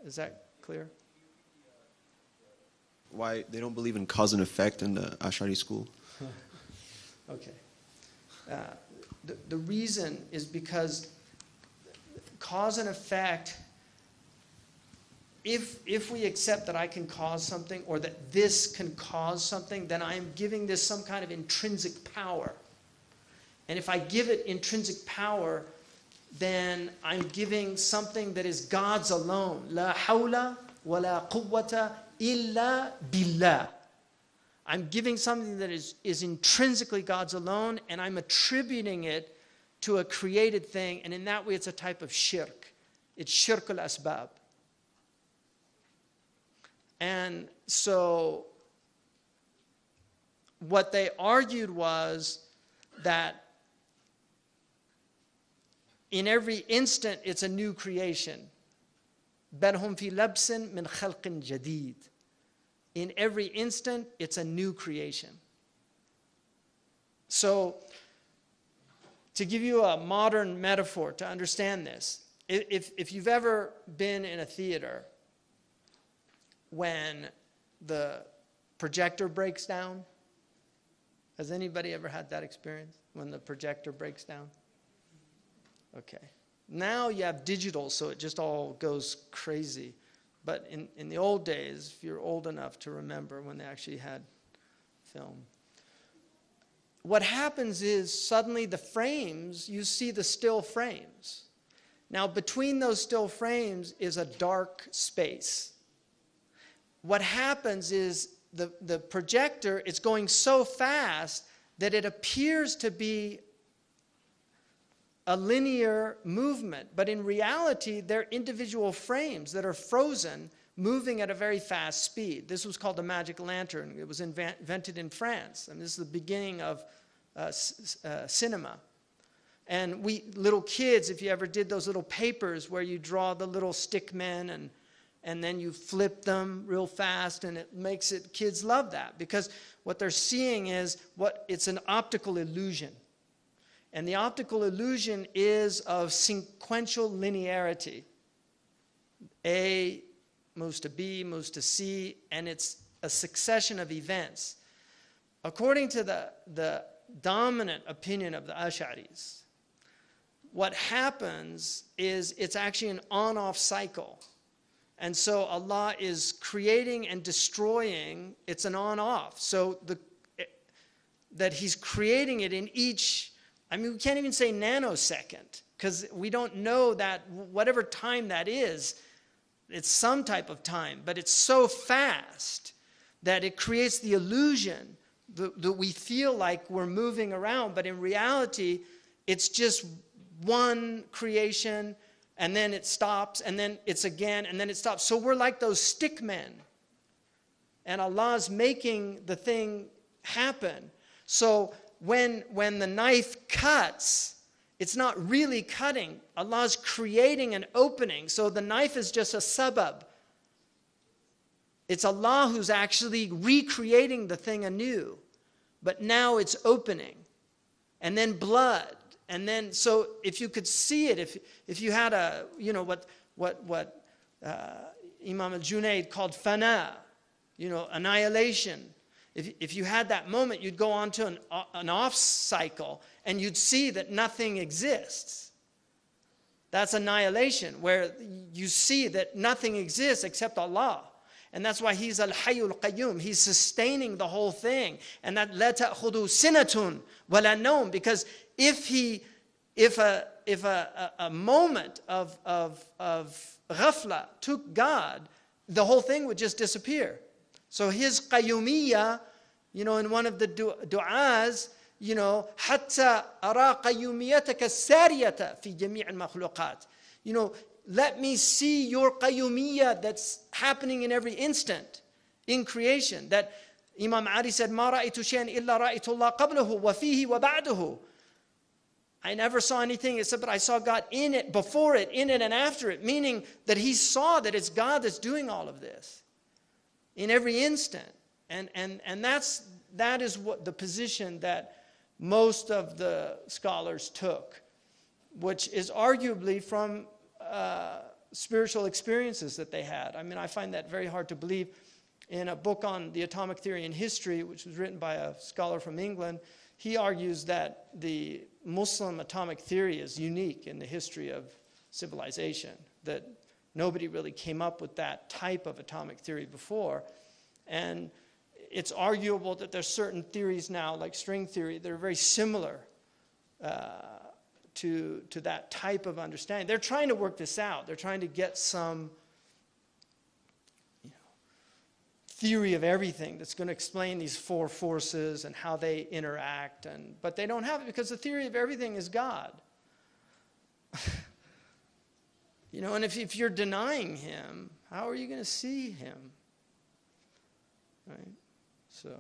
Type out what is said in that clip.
Is that clear? Why they don't believe in cause and effect in the Ash'ari school? Okay. The reason is because cause and effect, if we accept that I can cause something or that this can cause something, then I am giving this some kind of intrinsic power. And if I give it intrinsic power, then I'm giving something that is God's alone. La hawla wa la quwwata illa billah. I'm giving something that is intrinsically God's alone, and I'm attributing it to a created thing, and in that way it's a type of shirk. It's shirk al-asbab. And so what they argued was that in every instant it's a new creation. بَلْ هُمْ فِي لَبْسٍ مِّنْ خَلْقٍ جَدِيدٍ. In every instant, it's a new creation. So, to give you a modern metaphor to understand this, if you've ever been in a theater when the projector breaks down, has anybody ever had that experience when the projector breaks down? Okay. Now you have digital, so it just all goes crazy. But in the old days, if you're old enough to remember when they actually had film, what happens is suddenly the frames, you see the still frames. Now between those still frames is a dark space. What happens is the projector, it's going so fast that it appears to be a linear movement, but in reality, they're individual frames that are frozen, moving at a very fast speed. This was called the magic lantern. It was invented in France. And this is the beginning of cinema. And we, little kids, if you ever did those little papers where you draw the little stick men and then you flip them real fast, and it makes it, kids love that because what they're seeing is it's an optical illusion. And the optical illusion is of sequential linearity. A moves to B, moves to C, and it's a succession of events. According to the dominant opinion of the Ash'aris, what happens is it's actually an on-off cycle. And so Allah is creating and destroying, it's an on-off. So that He's creating it in each, I mean, we can't even say nanosecond, because we don't know that whatever time that is, it's some type of time, but it's so fast that it creates the illusion that we feel like we're moving around, but in reality, it's just one creation, and then it stops, and then it's again, and then it stops. So we're like those stick men, and Allah's making the thing happen. So when the knife cuts, it's not really cutting. Allah's creating an opening. So the knife is just a sabab. It's Allah who's actually recreating the thing anew. But now it's opening. And then blood. And then, so if you could see it, if you had a, what Imam al-Junayd called fana, annihilation. If you had that moment, you'd go on to an off cycle and you'd see that nothing exists. That's annihilation, where you see that nothing exists except Allah. And that's why He's al-Hayyul Qayyum. He's sustaining the whole thing. And that la ta'khudhu sinatun wa la nawm, because if a moment of ghafla took God, the whole thing would just disappear. So His qayyumiyyah, in one of the du'as, حَتَّى أَرَى قَيُّمِيَّتَكَ السَّارِيَةَ فِي جَمِيعِ الْمَخْلُوقَاتِ. Let me see your qayyumiyyah that's happening in every instant in creation. That Imam Ali said, مَا رَأَيْتُ شَيْئًا إِلَّا رَأَيْتُ اللَّهَ قَبْلَهُ وَفِيهِ وَبَعْدَهُ. I never saw anything except that I saw God in it, before it, in it, and after it. Meaning that he saw that it's God that's doing all of this in every instant. And that is what the position that most of the scholars took, which is arguably from spiritual experiences that they had. I mean, I find that very hard to believe. In a book on the atomic theory and history, which was written by a scholar from England, he argues that the Muslim atomic theory is unique in the history of civilization, that nobody really came up with that type of atomic theory before. And it's arguable that there's certain theories now, like string theory, that are very similar to that type of understanding. They're trying to work this out. They're trying to get some theory of everything that's going to explain these four forces and how they interact. But they don't have it because the theory of everything is God. And if you're denying him, how are you going to see him? Right? So